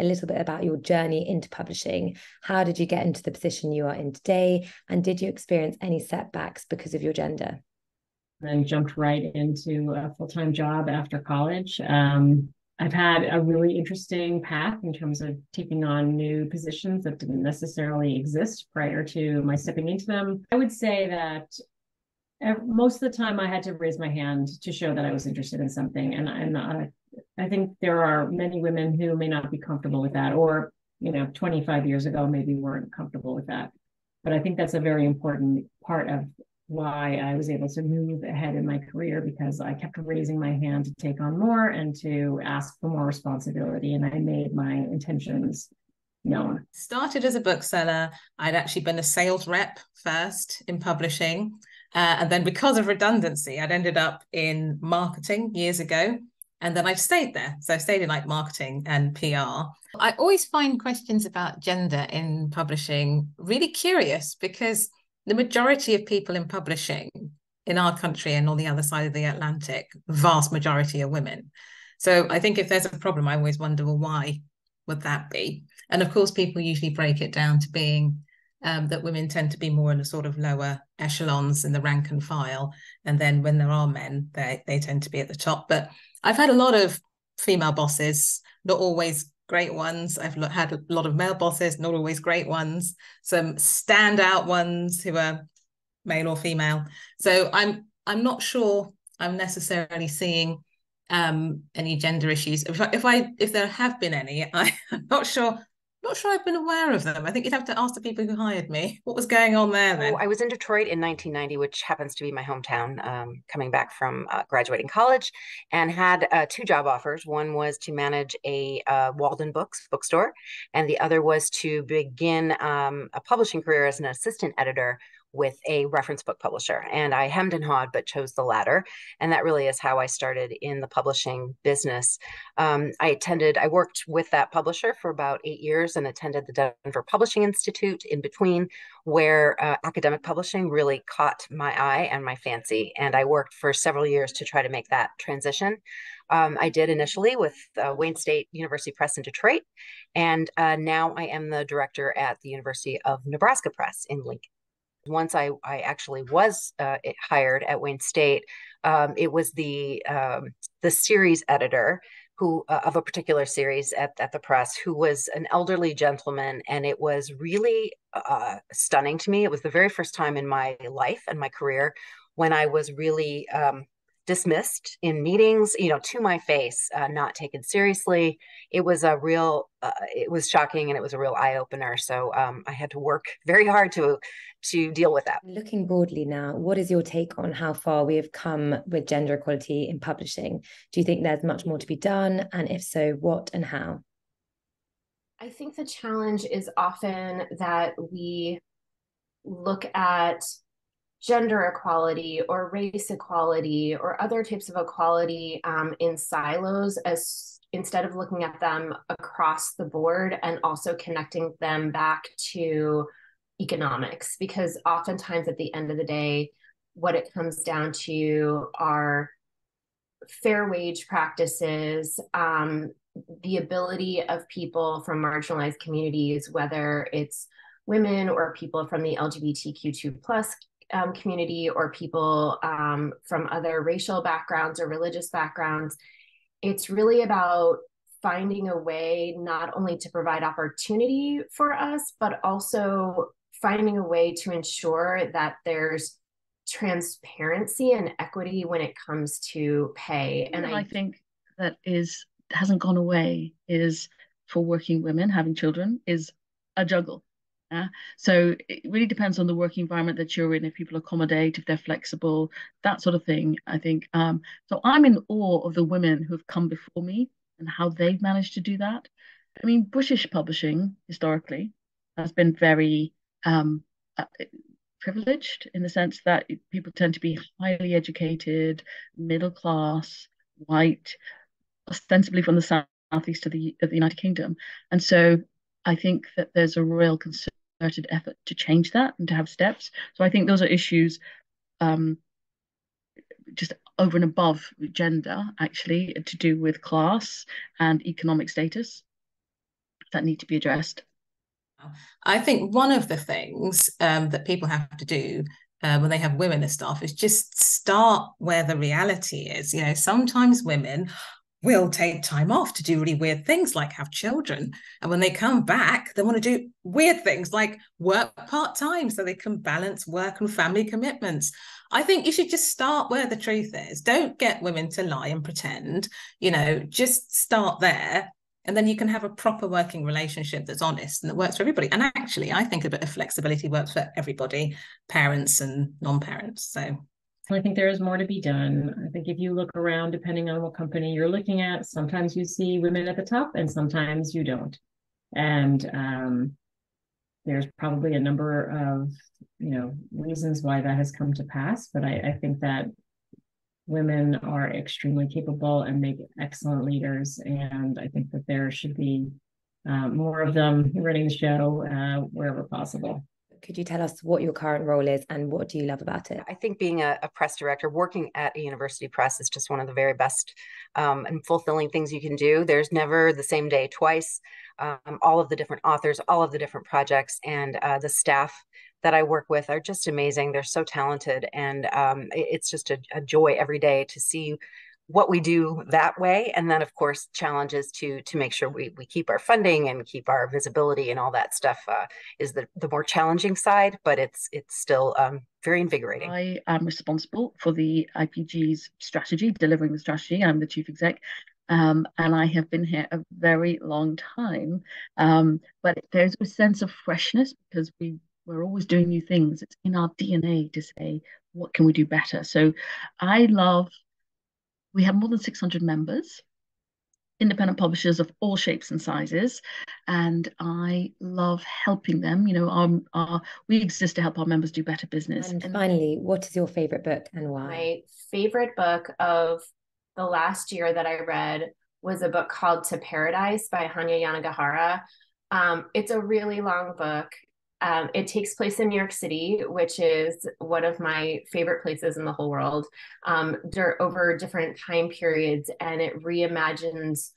a little bit about your journey into publishing. How did you get into the position you are in today? And did you experience any setbacks because of your gender? Then jumped right into a full-time job after college. I've had a really interesting path in terms of taking on new positions that didn't necessarily exist prior to my stepping into them. I would say that most of the time I had to raise my hand to show that I was interested in something. I think there are many women who may not be comfortable with that, or, 25 years ago, maybe weren't comfortable with that. But I think that's a very important part of why I was able to move ahead in my career, because I kept raising my hand to take on more and to ask for more responsibility. And I made my intentions known. Started as a bookseller. I'd actually been a sales rep first in publishing. And then because of redundancy, I'd ended up in marketing years ago. And then I stayed there. So I stayed in like marketing and PR. I always find questions about gender in publishing really curious, because the majority of people in publishing in our country and on the other side of the Atlantic, vast majority are women. So I think if there's a problem, I always wonder, well, why would that be? And of course, people usually break it down to being that women tend to be more in the sort of lower echelons in the rank and file. And then when there are men, they tend to be at the top. But I've had a lot of female bosses, not always great ones. I've had a lot of male bosses, not always great ones. Some standout ones who are male or female. So I'm not sure I'm necessarily seeing any gender issues. If there have been any, I'm not sure I've been aware of them. I think you'd have to ask the people who hired me. What was going on there then? I was in Detroit in 1990, which happens to be my hometown, coming back from graduating college, and had two job offers. One was to manage a Walden Books bookstore, and the other was to begin a publishing career as an assistant editor with a reference book publisher. And I hemmed and hawed, but chose the latter. And that really is how I started in the publishing business. I worked with that publisher for about 8 years and attended the Denver Publishing Institute in between, where academic publishing really caught my eye and my fancy. And I worked for several years to try to make that transition. I did initially with Wayne State University Press in Detroit. And now I am the director at the University of Nebraska Press in Lincoln. Once I actually was hired at Wayne State, it was the series editor who of a particular series at the press, who was an elderly gentleman, and it was really stunning to me. It was the very first time in my life and my career when I was really dismissed in meetings, to my face, not taken seriously. It was it was shocking, and it was a real eye opener. So I had to work very hard to deal with that. Looking broadly now, what is your take on how far we have come with gender equality in publishing? Do you think there's much more to be done? And if so, what and how? I think the challenge is often that we look at gender equality or race equality or other types of equality in silos, as instead of looking at them across the board and also connecting them back to economics, because oftentimes at the end of the day, what it comes down to are fair wage practices, the ability of people from marginalized communities, whether it's women or people from the LGBTQ2 plus community, or people from other racial backgrounds or religious backgrounds. It's really about finding a way not only to provide opportunity for us, but also finding a way to ensure that there's transparency and equity when it comes to pay. And I think that hasn't gone away is, for working women having children, is a juggle. So it really depends on the working environment that you're in, if people accommodate, if they're flexible, that sort of thing, I think. So I'm in awe of the women who have come before me and how they've managed to do that. I mean, British publishing historically has been very privileged, in the sense that people tend to be highly educated, middle class, white, ostensibly from the southeast of the United Kingdom. And so I think that there's a real concerted effort to change that and to have steps. So I think those are issues just over and above gender, actually, to do with class and economic status. that need to be addressed? I think one of the things that people have to do when they have women as staff is just start where the reality is. You know, sometimes women will take time off to do really weird things like have children. And when they come back, they want to do weird things like work part-time so they can balance work and family commitments. I think you should just start where the truth is. Don't get women to lie and pretend, you know, just start there. And then you can have a proper working relationship that's honest and that works for everybody. And actually, I think a bit of flexibility works for everybody, parents and non-parents. So I think there is more to be done. I think if you look around, depending on what company you're looking at, sometimes you see women at the top and sometimes you don't. And there's probably a number of, reasons why that has come to pass. But I think that women are extremely capable and make excellent leaders. And I think that there should be more of them running the show wherever possible. Could you tell us what your current role is and what do you love about it? I think being a press director, working at a university press is just one of the very best and fulfilling things you can do. There's never the same day twice. All of the different authors, all of the different projects, and the staff that I work with are just amazing. They're so talented, and it's just a joy every day to see what we do that way. And then, of course, challenges to make sure we keep our funding and keep our visibility and all that stuff is the more challenging side, but it's still very invigorating. I am responsible for the IPG's strategy, delivering the strategy. I'm the chief exec. And I have been here a very long time. But there's a sense of freshness because we're always doing new things. It's in our DNA to say, what can we do better? So we have more than 600 members, independent publishers of all shapes and sizes, and I love helping them. We exist to help our members do better business. And finally, what is your favorite book and why? My favorite book of the last year that I read was a book called To Paradise by Hanya Yanagihara. It's a really long book. It takes place in New York City, which is one of my favorite places in the whole world, over different time periods, and it reimagines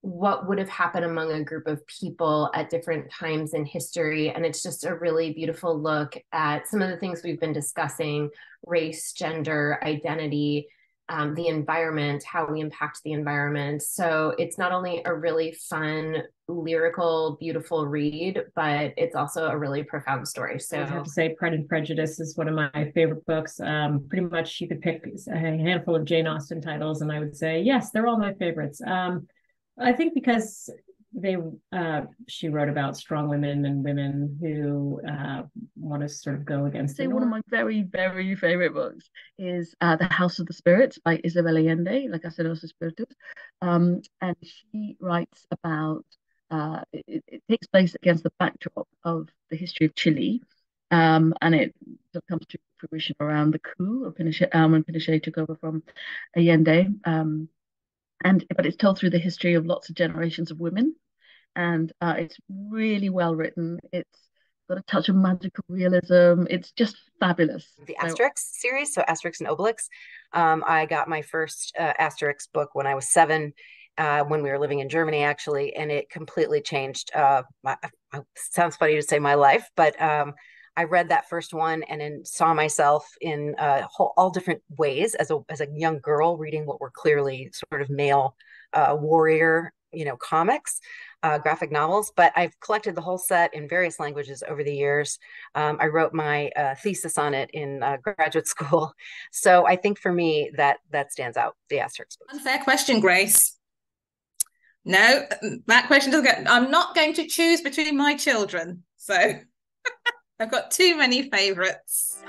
what would have happened among a group of people at different times in history. And it's just a really beautiful look at some of the things we've been discussing: race, gender, identity, the environment, how we impact the environment. So it's not only a really fun, lyrical, beautiful read, but it's also a really profound story. So I have to say Pride and Prejudice is one of my favorite books. Pretty much you could pick a handful of Jane Austen titles and I would say, yes, they're all my favorites. I think because she wrote about strong women and women who want to sort of go against the norm. One of my very, very favorite books is The House of the Spirits by Isabel Allende, La Casa de los Espíritus. And she writes about, it takes place against the backdrop of the history of Chile. And it comes to fruition around the coup of Pinochet, when Pinochet took over from Allende. But it's told through the history of lots of generations of women. And it's really well written. It's got a touch of magical realism. It's just fabulous. The Asterix series, so Asterix and Obelix. I got my first Asterix book when I was 7, when we were living in Germany, actually, and it completely changed. Sounds funny to say my life, but I read that first one and then saw myself in all different ways as a young girl reading what were clearly sort of male warrior, comics. Graphic novels, but I've collected the whole set in various languages over the years. I wrote my thesis on it in graduate school. So I think for me that stands out, the Asterix books. Unfair question, Grace. No, that question doesn't get, I'm not going to choose between my children. So I've got too many favorites.